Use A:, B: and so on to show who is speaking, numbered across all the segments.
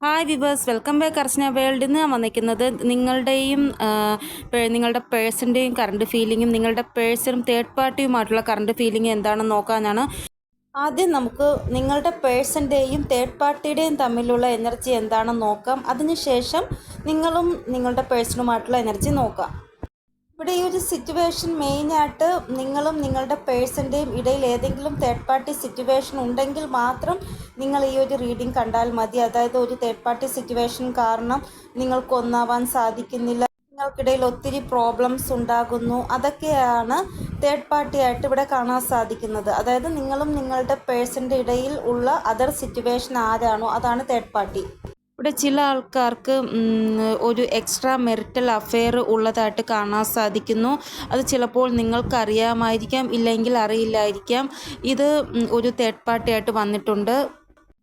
A: Hi viewers, welcome back അർച്ചന വേൾഡിൽ നിന്ന് വന്നിരിക്കുന്നത് നിങ്ങളുടെ പേഴ്സൻ്റെയും കറണ്ട് ഫീലിങ്ങും നിങ്ങളുടെ പേഴ്സണും തേർഡ് പാർട്ടിയുമായിട്ടുള്ള കറണ്ട് ഫീലിംഗ് എന്താണെന്ന് നോക്കാനാണ്. ആദ്യം നമുക്ക് നിങ്ങളുടെ പേഴ്സൻ്റെയും തേർഡ് പാർട്ടിയുടെയും തമ്മിലുള്ള എനർജി എന്താണെന്ന് നോക്കാം. അതിനുശേഷം നിങ്ങളും നിങ്ങളുടെ പേഴ്സണുമായിട്ടുള്ള എനർജി നോക്കാം. ഇവിടെ ഈ ഒരു സിറ്റുവേഷൻ മെയിനായിട്ട് നിങ്ങളും നിങ്ങളുടെ പേഴ്സൻ്റെയും ഇടയിൽ ഏതെങ്കിലും തേർഡ് പാർട്ടി സിറ്റുവേഷൻ ഉണ്ടെങ്കിൽ മാത്രം നിങ്ങൾ ഈ ഒരു റീഡിംഗ് കണ്ടാൽ മതി. അതായത് ഒരു തേർഡ് പാർട്ടി സിറ്റുവേഷൻ കാരണം നിങ്ങൾക്ക് ഒന്നാവാൻ സാധിക്കുന്നില്ല, നിങ്ങൾക്കിടയിൽ ഒത്തിരി പ്രോബ്ലംസ് ഉണ്ടാകുന്നു, അതൊക്കെയാണ് തേർഡ് പാർട്ടി ആയിട്ട് ഇവിടെ കാണാൻ സാധിക്കുന്നത്. അതായത് നിങ്ങളും നിങ്ങളുടെ പേഴ്സൻ്റെ ഇടയിൽ ഉള്ള അതർ സിറ്റുവേഷൻ ആരാണോ അതാണ് തേർഡ് പാർട്ടി. ഇവിടെ ചില ആൾക്കാർക്ക് ഒരു എക്സ്ട്രാ മെറിറ്റൽ അഫെയർ ഉള്ളതായിട്ട് കാണാൻ സാധിക്കുന്നു. അത് ചിലപ്പോൾ നിങ്ങൾക്കറിയാമായിരിക്കാം, ഇല്ലെങ്കിൽ അറിയില്ലായിരിക്കാം. ഇത് ഒരു തേർഡ് പാർട്ടി ആയിട്ട് വന്നിട്ടുണ്ട്.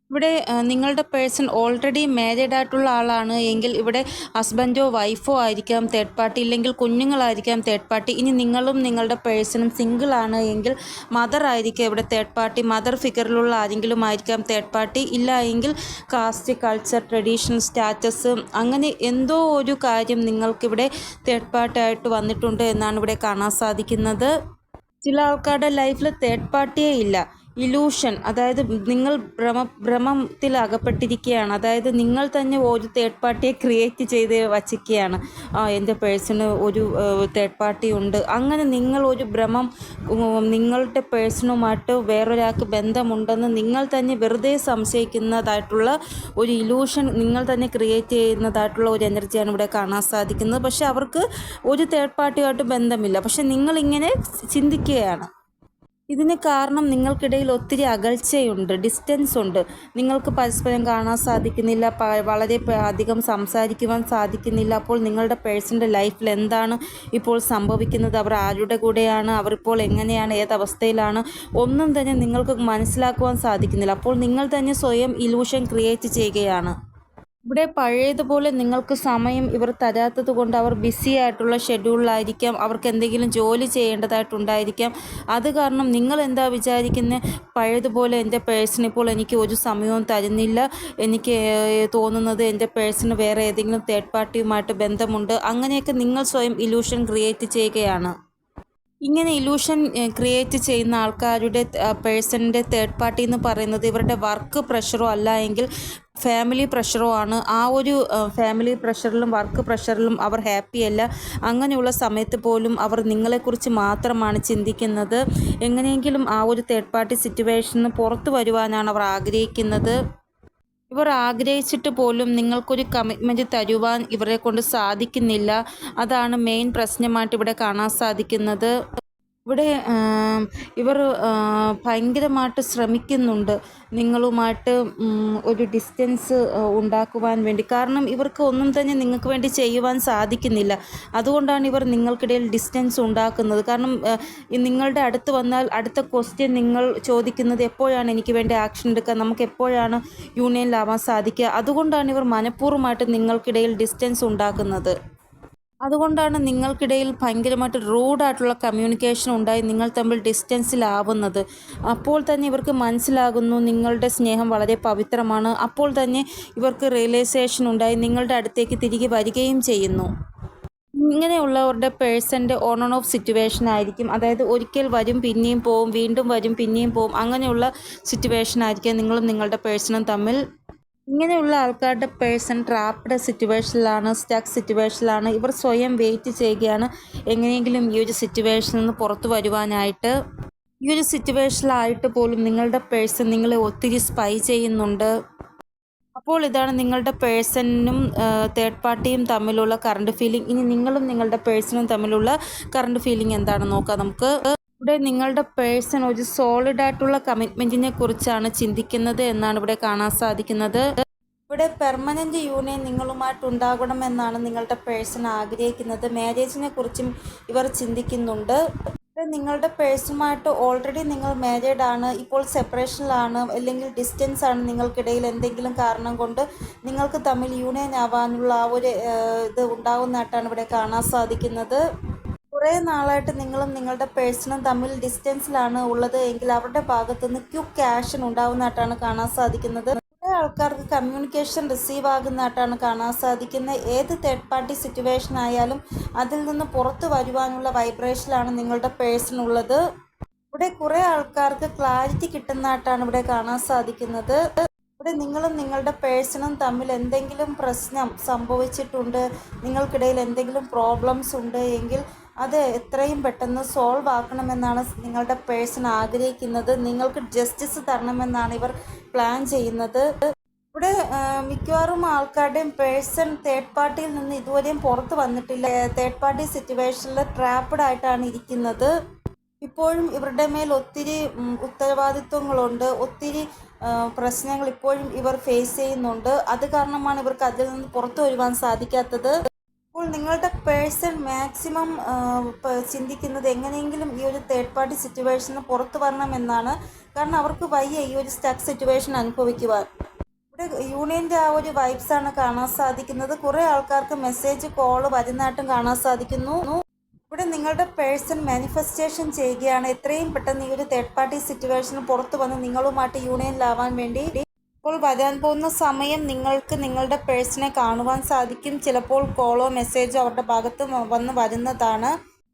A: ഇവിടെ നിങ്ങളുടെ പേഴ്സൺ ഓൾറെഡി മാരീഡ് ആയിട്ടുള്ള ആളാണ് എങ്കിൽ ഇവിടെ ഹസ്ബൻഡോ വൈഫോ ആയിരിക്കാം തേർഡ് പാർട്ടി, ഇല്ലെങ്കിൽ കുഞ്ഞുങ്ങളായിരിക്കാം തേർഡ് പാർട്ടി. ഇനി നിങ്ങളും നിങ്ങളുടെ പേഴ്സണും സിംഗിൾ ആണ് എങ്കിൽ മദർ ആയിരിക്കാം ഇവിടെ തേർഡ് പാർട്ടി, മദർ ഫിഗറിലുള്ള ആരെങ്കിലും ആയിരിക്കാം തേർഡ് പാർട്ടി. ഇല്ല എങ്കിൽ കാസ്റ്റ്, കൾച്ചർ, ട്രഡീഷൻ, സ്റ്റാറ്റസ്, അങ്ങനെ എന്തോ ഒരു കാര്യം നിങ്ങൾക്കിവിടെ തേർഡ് പാർട്ടി ആയിട്ട് വന്നിട്ടുണ്ട് എന്നാണ് ഇവിടെ കാണാൻ സാധിക്കുന്നത്. ചില ആൾക്കാരുടെ ലൈഫിൽ തേർഡ് പാർട്ടിയേ ഇല്ല, ഇലൂഷൻ, അതായത് നിങ്ങൾ ഭ്രമത്തിൽ അകപ്പെട്ടിരിക്കുകയാണ്. അതായത് നിങ്ങൾ തന്നെ ഒരു തേർഡ് പാർട്ടിയെ ക്രിയേറ്റ് ചെയ്ത് വച്ചിരിക്കുകയാണ്. എൻ്റെ പേഴ്സണ് ഒരു തേർഡ് പാർട്ടി ഉണ്ട്, അങ്ങനെ നിങ്ങൾ ഒരു ഭ്രമം, നിങ്ങളുടെ പേഴ്സണുമായിട്ട് വേറൊരാൾക്ക് ബന്ധമുണ്ടെന്ന് നിങ്ങൾ തന്നെ വെറുതെ സംശയിക്കുന്നതായിട്ടുള്ള ഒരു ഇലൂഷൻ നിങ്ങൾ തന്നെ ക്രിയേറ്റ് ചെയ്യുന്നതായിട്ടുള്ള ഒരു എനർജിയാണ് ഇവിടെ കാണാൻ സാധിക്കുന്നത്. പക്ഷെ അവർക്ക് ഒരു തേർഡ് പാർട്ടിയുമായിട്ട് ബന്ധമില്ല, പക്ഷെ നിങ്ങളിങ്ങനെ ചിന്തിക്കുകയാണ്. ഇതിന് കാരണം നിങ്ങൾക്കിടയിൽ ഒത്തിരി അകൽച്ചയുണ്ട്, ഡിസ്റ്റൻസ് ഉണ്ട്. നിങ്ങൾക്ക് പരസ്പരം കാണാൻ സാധിക്കുന്നില്ല, വളരെ അധികം സംസാരിക്കുവാൻ സാധിക്കുന്നില്ല. അപ്പോൾ നിങ്ങളുടെ പേഴ്സൻ്റെ ലൈഫിൽ എന്താണ് ഇപ്പോൾ സംഭവിക്കുന്നത്, അവർ ആരുടെ കൂടെയാണ്, അവരിപ്പോൾ എങ്ങനെയാണ്, ഏതവസ്ഥയിലാണ്, ഒന്നും തന്നെ നിങ്ങൾക്ക് മനസ്സിലാക്കുവാൻ സാധിക്കുന്നില്ല. അപ്പോൾ നിങ്ങൾ തന്നെ സ്വയം ഇലൂഷൻ ക്രിയേറ്റ് ചെയ്യുകയാണ്. ഇവിടെ പഴയതുപോലെ നിങ്ങൾക്ക് സമയം ഇവർ തരാത്തത് കൊണ്ട് അവർ ബിസി ആയിട്ടുള്ള ഷെഡ്യൂളിലായിരിക്കാം, അവർക്ക് എന്തെങ്കിലും ജോലി ചെയ്യേണ്ടതായിട്ടുണ്ടായിരിക്കാം. അത് കാരണം നിങ്ങൾ എന്താ വിചാരിക്കുന്നത്, പഴയതുപോലെ എൻ്റെ പേഴ്സൺ ഇപ്പോൾ എനിക്ക് ഒരു സമയവും തരുന്നില്ല, എനിക്ക് തോന്നുന്നത് എൻ്റെ പേഴ്സണ് വേറെ ഏതെങ്കിലും തേർഡ് പാർട്ടിയുമായിട്ട് ബന്ധമുണ്ട്, അങ്ങനെയൊക്കെ നിങ്ങൾ സ്വയം ഇലൂഷൻ ക്രിയേറ്റ് ചെയ്യുകയാണ്. ഇങ്ങനെ ഇലൂഷൻ ക്രിയേറ്റ് ചെയ്യുന്ന ആൾക്കാരുടെ പേഴ്സണിൻ്റെ തേർഡ് പാർട്ടി എന്ന് പറയുന്നത് ഇവരുടെ വർക്ക് പ്രഷറോ അല്ല എങ്കിൽ ഫാമിലി പ്രഷറോ ആണ്. ആ ഒരു ഫാമിലി പ്രഷറിലും വർക്ക് പ്രഷറിലും അവർ ഹാപ്പിയല്ല. അങ്ങനെയുള്ള സമയത്ത് പോലും അവർ നിങ്ങളെക്കുറിച്ച് മാത്രമാണ് ചിന്തിക്കുന്നത്. എങ്ങനെയെങ്കിലും ആ ഒരു തേർഡ് പാർട്ടി സിറ്റുവേഷന് പുറത്തു വരുവാനാണ് അവർ ആഗ്രഹിക്കുന്നത്. ഇവർ ആഗ്രഹിച്ചിട്ട് പോലും നിങ്ങൾക്കൊരു കമ്മിറ്റ്മെൻറ്റ് തരുവാൻ ഇവരെ കൊണ്ട് സാധിക്കുന്നില്ല. അതാണ് മെയിൻ പ്രശ്നമായിട്ട് ഇവിടെ കാണാൻ സാധിക്കുന്നത്. ഇവിടെ ഇവർ ഭയങ്കരമായിട്ട് ശ്രമിക്കുന്നുണ്ട് നിങ്ങളുമായിട്ട് ഒരു ഡിസ്റ്റൻസ് ഉണ്ടാക്കുവാൻ വേണ്ടി. കാരണം ഇവർക്ക് ഒന്നും തന്നെ നിങ്ങൾക്ക് വേണ്ടി ചെയ്യുവാൻ സാധിക്കുന്നില്ല. അതുകൊണ്ടാണ് ഇവർ നിങ്ങൾക്കിടയിൽ ഡിസ്റ്റൻസ് ഉണ്ടാക്കുന്നത്. കാരണം നിങ്ങളുടെ അടുത്ത് വന്നാൽ അടുത്ത ക്വസ്റ്റ്യൻ നിങ്ങൾ ചോദിക്കുന്നത് എപ്പോഴാണ് എനിക്ക് വേണ്ടി ആക്ഷൻ എടുക്കുക, നമുക്ക് എപ്പോഴാണ് യൂണിയനിലാവാൻ സാധിക്കുക. അതുകൊണ്ടാണ് ഇവർ മനഃപൂർവ്വമായിട്ട് നിങ്ങൾക്കിടയിൽ ഡിസ്റ്റൻസ് ഉണ്ടാക്കുന്നത്. അതുകൊണ്ടാണ് നിങ്ങൾക്കിടയിൽ ഭയങ്കരമായിട്ട് റൂഡായിട്ടുള്ള കമ്മ്യൂണിക്കേഷൻ ഉണ്ടായി നിങ്ങൾ തമ്മിൽ ഡിസ്റ്റൻസിലാവുന്നത്. അപ്പോൾ തന്നെ ഇവർക്ക് മനസ്സിലാകുന്നു നിങ്ങളുടെ സ്നേഹം വളരെ പവിത്രമാണ്. അപ്പോൾ തന്നെ ഇവർക്ക് റിയലൈസേഷൻ ഉണ്ടായി നിങ്ങളുടെ അടുത്തേക്ക് തിരികെ വരികയും ചെയ്യുന്നു. ഇങ്ങനെയുള്ളവരുടെ പേഴ്സൻ്റെ ഓൺ ആൻഡ് ഓഫ് സിറ്റുവേഷൻ ആയിരിക്കും. അതായത് ഒരിക്കൽ വരും പിന്നെയും പോവും, വീണ്ടും വരും പിന്നെയും പോവും, അങ്ങനെയുള്ള സിറ്റുവേഷൻ ആയിരിക്കും നിങ്ങളും നിങ്ങളുടെ പേഴ്സണും തമ്മിൽ. ഇങ്ങനെയുള്ള ആൾക്കാരുടെ പേഴ്സൺ ട്രാപ്ഡ് സിറ്റുവേഷനിലാണ്, സ്റ്റക്ക് സിറ്റുവേഷനിലാണ്. ഇവർ സ്വയം വെയിറ്റ് ചെയ്യുകയാണ് എങ്ങനെയെങ്കിലും ഈ ഒരു സിറ്റുവേഷനിൽ നിന്ന് പുറത്തു വരുവാനായിട്ട്. ഈ ഒരു സിറ്റുവേഷനിലായിട്ട് പോലും നിങ്ങളുടെ പേഴ്സൺ നിങ്ങളെ ഒത്തിരി സ്പൈ ചെയ്യുന്നുണ്ട്. അപ്പോൾ ഇതാണ് നിങ്ങളുടെ പേഴ്സണും തേർഡ് പാർട്ടിയും തമ്മിലുള്ള കറണ്ട് ഫീലിംഗ്. ഇനി നിങ്ങളും നിങ്ങളുടെ പേഴ്സണും തമ്മിലുള്ള കറണ്ട് ഫീലിംഗ് എന്താണെന്ന് നോക്കാം നമുക്ക്. ഇവിടെ നിങ്ങളുടെ പേഴ്സൺ ഒരു സോളിഡ് ആയിട്ടുള്ള കമ്മിറ്റ്മെൻറ്റിനെ കുറിച്ചാണ് ചിന്തിക്കുന്നത് എന്നാണ് ഇവിടെ കാണാൻ സാധിക്കുന്നത്. ഇവിടെ പെർമനൻ്റ് യൂണിയൻ നിങ്ങളുമായിട്ടുണ്ടാകണമെന്നാണ് നിങ്ങളുടെ പേഴ്സൺ ആഗ്രഹിക്കുന്നത്. മാരേജിനെ കുറിച്ചും ഇവർ ചിന്തിക്കുന്നുണ്ട്. നിങ്ങളുടെ പേഴ്സണുമായിട്ട് ഓൾറെഡി നിങ്ങൾ മാരീഡ് ആണ്, ഇപ്പോൾ സെപ്പറേഷനിലാണ്, അല്ലെങ്കിൽ ഡിസ്റ്റൻസ് ആണ് നിങ്ങൾക്കിടയിൽ. എന്തെങ്കിലും കാരണം കൊണ്ട് നിങ്ങൾക്ക് തമ്മിൽ യൂണിയൻ ആവാനുള്ള ആ ഒരു ഇത് ഉണ്ടാകുന്നതായിട്ടാണ് ഇവിടെ കാണാൻ സാധിക്കുന്നത്. കുറേ നാളായിട്ട് നിങ്ങളും നിങ്ങളുടെ പേഴ്സണും തമ്മിൽ ഡിസ്റ്റൻസിലാണ് ഉള്ളത് എങ്കിൽ അവരുടെ ഭാഗത്തുനിന്ന് ക്വിക്ക് ആക്ഷൻ ഉണ്ടാവുന്നതായിട്ടാണ് കാണാൻ സാധിക്കുന്നത്. കുറേ ആൾക്കാർക്ക് കമ്മ്യൂണിക്കേഷൻ റിസീവ് ആകുന്നതായിട്ടാണ് കാണാൻ സാധിക്കുന്നത്. ഏത് തേർഡ് പാർട്ടി സിറ്റുവേഷൻ ആയാലും അതിൽ നിന്ന് പുറത്തു വരുവാനുള്ള വൈബ്രേഷനിലാണ് നിങ്ങളുടെ പേഴ്സണുള്ളത്. ഇവിടെ കുറേ ആൾക്കാർക്ക് ക്ലാരിറ്റി കിട്ടുന്നതായിട്ടാണ് ഇവിടെ കാണാൻ സാധിക്കുന്നത്. ഇവിടെ നിങ്ങളും നിങ്ങളുടെ പേഴ്സണും തമ്മിൽ എന്തെങ്കിലും പ്രശ്നം സംഭവിച്ചിട്ടുണ്ട്, നിങ്ങൾക്കിടയിൽ എന്തെങ്കിലും പ്രോബ്ലംസ് ഉണ്ട് എങ്കിൽ അത് എത്രയും പെട്ടെന്ന് സോൾവ് ആക്കണമെന്നാണ് നിങ്ങളുടെ പേഴ്സൺ ആഗ്രഹിക്കുന്നത്. നിങ്ങൾക്ക് ജസ്റ്റിസ് തരണമെന്നാണ് ഇവർ പ്ലാൻ ചെയ്യുന്നത്. ഇവിടെ മിക്കവാറും ആൾക്കാരുടെയും പേഴ്സൺ തേർഡ് പാർട്ടിയിൽ നിന്ന് ഇതുവരെയും പുറത്ത് വന്നിട്ടില്ല. തേർഡ് പാർട്ടി സിറ്റുവേഷനിൽ ട്രാപ്ഡ് ആയിട്ടാണ് ഇരിക്കുന്നത്. ഇപ്പോഴും ഇവരുടെ മേൽ ഒത്തിരി ഉത്തരവാദിത്വങ്ങളുണ്ട്, ഒത്തിരി പ്രശ്നങ്ങൾ ഇപ്പോഴും ഇവർ ഫേസ് ചെയ്യുന്നുണ്ട്. അത് കാരണമാണ് ഇവർക്ക് അതിൽ നിന്ന് പുറത്തു വരുവാൻ സാധിക്കാത്തത്. അപ്പോൾ നിങ്ങളുടെ പേഴ്സൺ മാക്സിമം ചിന്തിക്കുന്നത് എങ്ങനെയെങ്കിലും ഈ ഒരു തേർഡ് പാർട്ടി സിറ്റുവേഷന് പുറത്തു വരണമെന്നാണ്. കാരണം അവർക്ക് വയ്യ ഈ ഒരു സ്റ്റക്ക് സിറ്റുവേഷൻ അനുഭവിക്കുവാൻ. ഇവിടെ യൂണിയൻ്റെ ആ ഒരു വൈബ്സാണ് കാണാൻ സാധിക്കുന്നത്. കുറേ ആൾക്കാർക്ക് മെസ്സേജ് കോള് വരുന്നതായിട്ടും കാണാൻ സാധിക്കുന്നു. ഇവിടെ നിങ്ങളുടെ പേഴ്സൺ മാനിഫെസ്റ്റേഷൻ ചെയ്യുകയാണ് എത്രയും പെട്ടെന്ന് ഈ ഒരു തേർഡ് പാർട്ടി സിറ്റുവേഷന് പുറത്തു വന്ന് നിങ്ങളുമായിട്ട് യൂണിയനിലാവാൻ വേണ്ടി. ഇപ്പോൾ വരാൻ പോകുന്ന സമയം നിങ്ങൾക്ക് നിങ്ങളുടെ പേഴ്സണെ കാണുവാൻ സാധിക്കും. ചിലപ്പോൾ കോളോ മെസ്സേജോ അവരുടെ ഭാഗത്ത് വന്ന് വരുന്നതാണ്.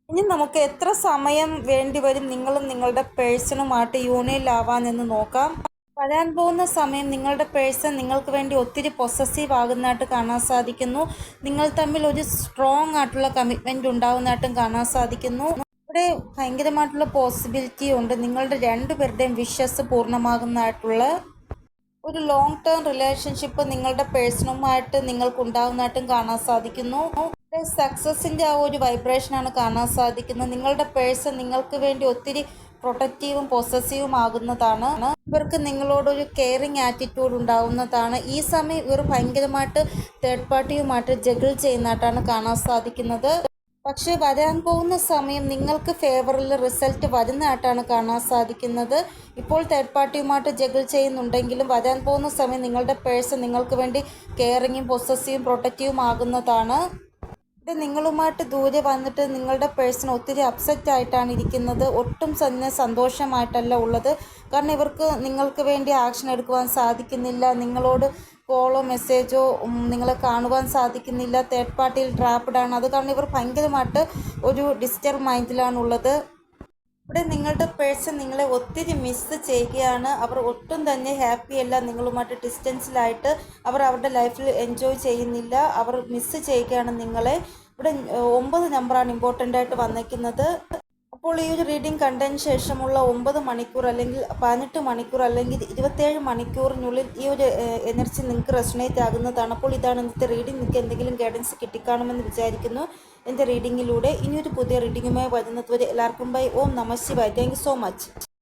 A: ഇനി നമുക്ക് എത്ര സമയം വേണ്ടി വരും നിങ്ങളും നിങ്ങളുടെ പേഴ്സണുമായിട്ട് യൂണിയനിലാവാൻ എന്ന് നോക്കാം. വരാൻ പോകുന്ന സമയം നിങ്ങളുടെ പേഴ്സൺ നിങ്ങൾക്ക് വേണ്ടി ഒത്തിരി പൊസസീവ് ആകുന്നതായിട്ട് കാണാൻ സാധിക്കുന്നു. നിങ്ങൾ തമ്മിൽ ഒരു സ്ട്രോങ് ആയിട്ടുള്ള കമ്മിറ്റ്മെൻറ്റ് ഉണ്ടാകുന്നതായിട്ടും കാണാൻ സാധിക്കുന്നു. ഇവിടെ ഭയങ്കരമായിട്ടുള്ള പോസിബിലിറ്റി ഉണ്ട് നിങ്ങളുടെ രണ്ടുപേരുടെയും വിഷസ് പൂർണ്ണമാകുന്നതായിട്ടുള്ള ഒരു ലോങ് ടേം റിലേഷൻഷിപ്പ് നിങ്ങളുടെ പേഴ്സണുമായിട്ട് നിങ്ങൾക്ക് ഉണ്ടാകുന്നതായിട്ടും കാണാൻ സാധിക്കുന്നു. സക്സസിൻ്റെ ആ ഒരു വൈബ്രേഷനാണ് കാണാൻ സാധിക്കുന്നത്. നിങ്ങളുടെ പേഴ്സൺ നിങ്ങൾക്ക് വേണ്ടി ഒത്തിരി പ്രൊട്ടക്റ്റീവും പൊസസീവും ആകുന്നതാണ്. ഇവർക്ക് നിങ്ങളോടൊരു കെയറിങ് ആറ്റിറ്റ്യൂഡ് ഉണ്ടാകുന്നതാണ്. ഈ സമയം ഇവർ ഭയങ്കരമായിട്ട് തേർഡ് പാർട്ടിയുമായിട്ട് ജഗിൾ ചെയ്യുന്നതായിട്ടാണ് കാണാൻ സാധിക്കുന്നത്. പക്ഷേ വരാൻ പോകുന്ന സമയം നിങ്ങൾക്ക് ഫേവറിൽ റിസൾട്ട് വരുന്നതായിട്ടാണ് കാണാൻ സാധിക്കുന്നത്. ഇപ്പോൾ തേർഡ് പാർട്ടിയുമായിട്ട് ജഗിൾ ചെയ്യുന്നുണ്ടെങ്കിലും വരാൻ പോകുന്ന സമയം നിങ്ങളുടെ പേഴ്സൺ നിങ്ങൾക്ക് വേണ്ടി കെയറിങ്ങും പൊസസീവും പ്രൊട്ടക്റ്റീവും ആകുന്നതാണ്. ഇത് നിങ്ങളുമായിട്ട് ദൂരെ വന്നിട്ട് നിങ്ങളുടെ പേഴ്സൺ ഒത്തിരി അപ്സെറ്റ് ആയിട്ടാണ് ഇരിക്കുന്നത്. ഒട്ടും തന്നെ സന്തോഷമായിട്ടല്ല ഉള്ളത്. കാരണം ഇവർക്ക് നിങ്ങൾക്ക് വേണ്ടി ആക്ഷൻ എടുക്കുവാൻ സാധിക്കുന്നില്ല. നിങ്ങളോട് കോളോ മെസ്സേജോ നിങ്ങളെ കാണുവാൻ സാധിക്കുന്നില്ല. തേർഡ് പാർട്ടിയിൽ ട്രാപ്പ്ഡാണ്. അത് കാരണം ഇവർ ഭയങ്കരമായിട്ട് ഒരു ഡിസ്റ്റർബ് മൈൻഡിലാണുള്ളത്. ഇവിടെ നിങ്ങളുടെ പേഴ്സൺ നിങ്ങളെ ഒത്തിരി മിസ് ചെയ്യുകയാണ്. അവർ ഒട്ടും തന്നെ ഹാപ്പിയല്ല നിങ്ങളുമായിട്ട് ഡിസ്റ്റൻസിലായിട്ട്. അവർ അവരുടെ ലൈഫിൽ എൻജോയ് ചെയ്യുന്നില്ല. അവർ മിസ് ചെയ്യുകയാണ് നിങ്ങളെ. ഇവിടെ 9 നമ്പറാണ് ഇമ്പോർട്ടൻ്റ് ആയിട്ട് വന്നിരിക്കുന്നത്. അപ്പോൾ ഈ ഒരു റീഡിംഗ് കണ്ടതിന് ശേഷമുള്ള 9 മണിക്കൂർ അല്ലെങ്കിൽ 18 മണിക്കൂർ അല്ലെങ്കിൽ 27 മണിക്കൂറിനുള്ളിൽ ഈ ഒരു എനർജി നിങ്ങൾക്ക് റെസൊണേറ്റ് ആകുന്നതാണ്. അപ്പോൾ ഇതാണ് ഇന്നത്തെ റീഡിംഗ്. നിങ്ങൾക്ക് എന്തെങ്കിലും ഗൈഡൻസ് കിട്ടിക്കാണുമെന്ന് വിചാരിക്കുന്നു എൻ്റെ റീഡിങ്ങിലൂടെ. ഇനിയൊരു പുതിയ റീഡിങ്ങുമായി വരുന്നത് വരെ എല്ലാവർക്കും ബൈ. ഓം നമഃ ശിവായ. Thank you so much.